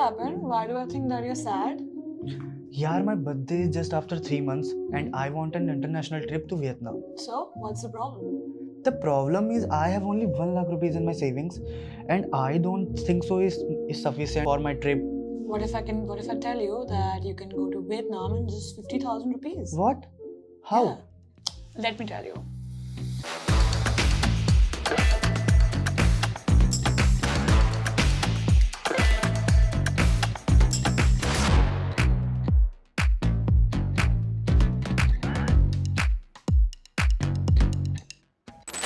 happened? Why do I think that you're sad? Yaar, my birthday is just after 3 months and I want an international trip to Vietnam. So, what's the problem? The problem is I have only 1 lakh rupees in my savings and I don't think so is sufficient for my trip. What if I tell you that you can go to Vietnam in just 50,000 rupees? What? How? Yeah. Let me tell you.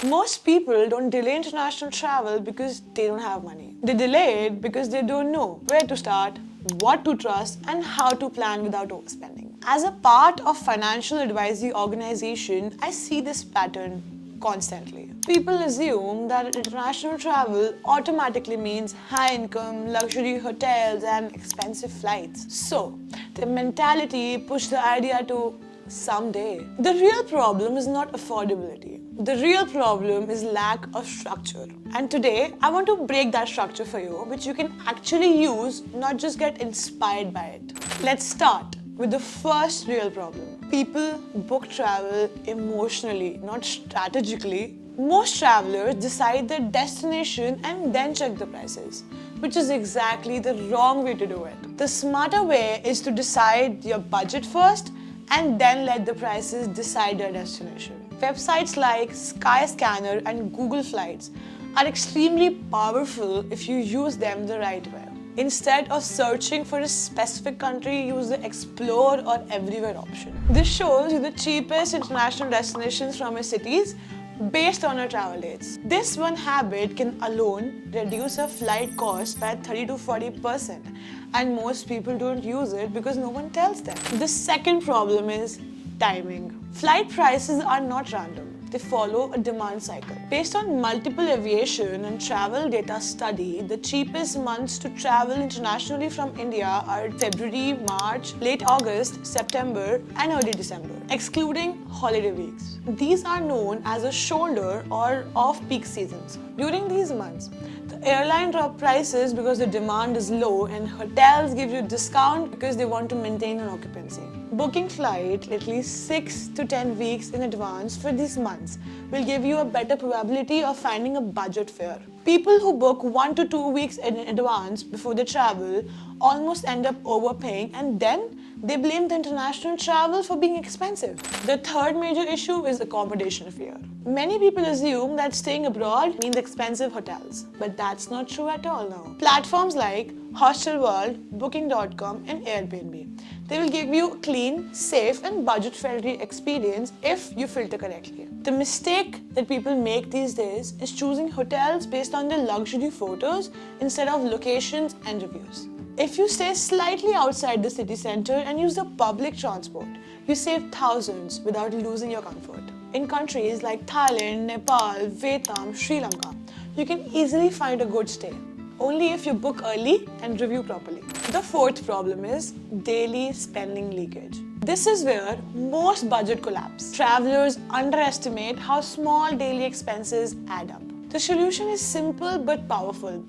Most people don't delay international travel because they don't have money. They delay it because they don't know where to start, what to trust, and how to plan without overspending. As a part of financial advisory organization, I see this pattern constantly. People assume that international travel automatically means high income, luxury hotels, and expensive flights. So, their mentality pushed the idea to someday. The real problem is not affordability. The real problem is lack of structure. And today, I want to break that structure for you, which you can actually use, not just get inspired by it. Let's start with the first real problem. People book travel emotionally, not strategically. Most travelers decide their destination and then check the prices, which is exactly the wrong way to do it. The smarter way is to decide your budget first and then let the prices decide your destination. Websites like Skyscanner and Google Flights are extremely powerful if you use them the right way. Instead of searching for a specific country, use the Explore or Everywhere option. This shows you the cheapest international destinations from your cities based on your travel dates. This one habit can alone reduce a flight cost by 30 to 40%, and most people don't use it because no one tells them. The second problem is timing. Flight prices are not random. They follow a demand cycle. Based on multiple aviation and travel data study, the cheapest months to travel internationally from India are February, March, late August, September, and early December, excluding holiday weeks. These are known as a shoulder or off-peak seasons. During these months, the airline drop prices because the demand is low, and hotels give you discount because they want to maintain an occupancy. Booking flight at least 6 to 10 weeks in advance for these months will give you a better probability of finding a budget fare. People who book 1 to 2 weeks in advance before they travel almost end up overpaying, and then they blame the international travel for being expensive. The third major issue is accommodation fear. Many people assume that staying abroad means expensive hotels, but that's not true at all now. Platforms like Hostelworld, Booking.com, and Airbnb, they will give you a clean, safe, and budget-friendly experience if you filter correctly. The mistake that people make these days is choosing hotels based on their luxury photos instead of locations and reviews. If you stay slightly outside the city center and use the public transport, you save thousands without losing your comfort. In countries like Thailand, Nepal, Vietnam, Sri Lanka, you can easily find a good stay, only if you book early and review properly. The fourth problem is daily spending leakage. This is where most budget collapse. Travelers underestimate how small daily expenses add up. The solution is simple but powerful.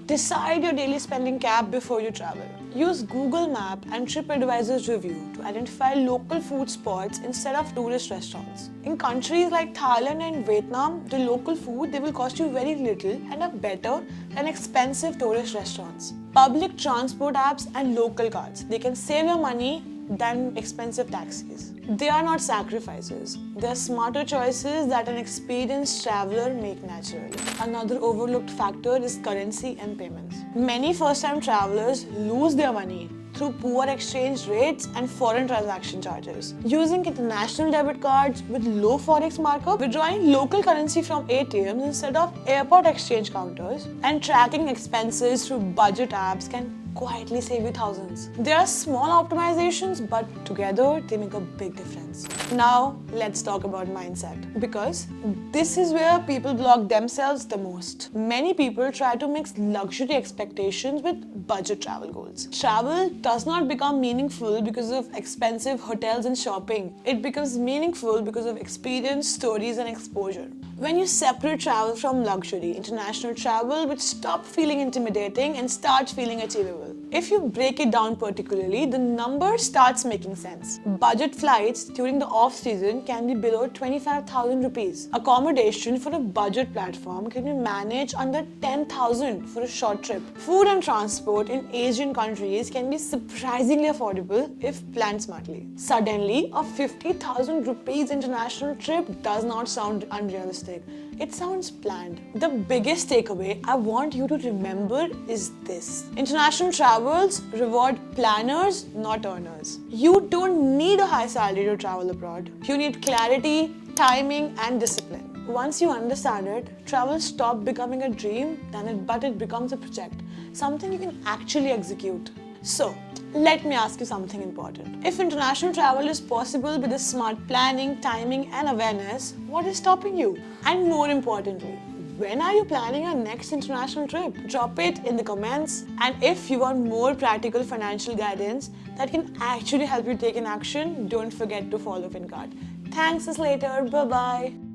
Decide your daily spending cap before you travel. Use Google Map and TripAdvisor's review to identify local food spots instead of tourist restaurants. In countries like Thailand and Vietnam, the local food they will cost you very little and are better than expensive tourist restaurants. Public transport apps and local cards, they can save your money than expensive taxis. They are not sacrifices. They are smarter choices that an experienced traveler make naturally. Another overlooked factor is currency and payments. Many first-time travelers lose their money through poor exchange rates and foreign transaction charges. Using international debit cards with low forex markup, withdrawing local currency from ATMs instead of airport exchange counters, and tracking expenses through budget apps can quietly save you thousands. There are small optimizations, but together they make a big difference. Now, let's talk about mindset, because this is where people block themselves the most. Many people try to mix luxury expectations with budget travel goals. Travel does not become meaningful because of expensive hotels and shopping. It becomes meaningful because of experience, stories, and exposure. When you separate travel from luxury, international travel will stop feeling intimidating and start feeling achievable. If you break it down particularly, the number starts making sense. Budget flights during the off-season can be below 25,000 rupees. Accommodation for a budget platform can be managed under 10,000 for a short trip. Food and transport in Asian countries can be surprisingly affordable if planned smartly. Suddenly, a 50,000 rupees international trip does not sound unrealistic. It sounds planned. The biggest takeaway I want you to remember is this. International travels reward planners, not earners. You don't need a high salary to travel abroad. You need clarity, timing, and discipline. Once you understand it, travel stops becoming a dream, but it becomes a project, something you can actually execute. So, let me ask you something important. If international travel is possible with a smart planning, timing, and awareness, what is stopping you? And more importantly, when are you planning your next international trip? Drop it in the comments. And if you want more practical financial guidance that can actually help you take an action, don't forget to follow Fincard. Thanks, see you later. Bye-bye.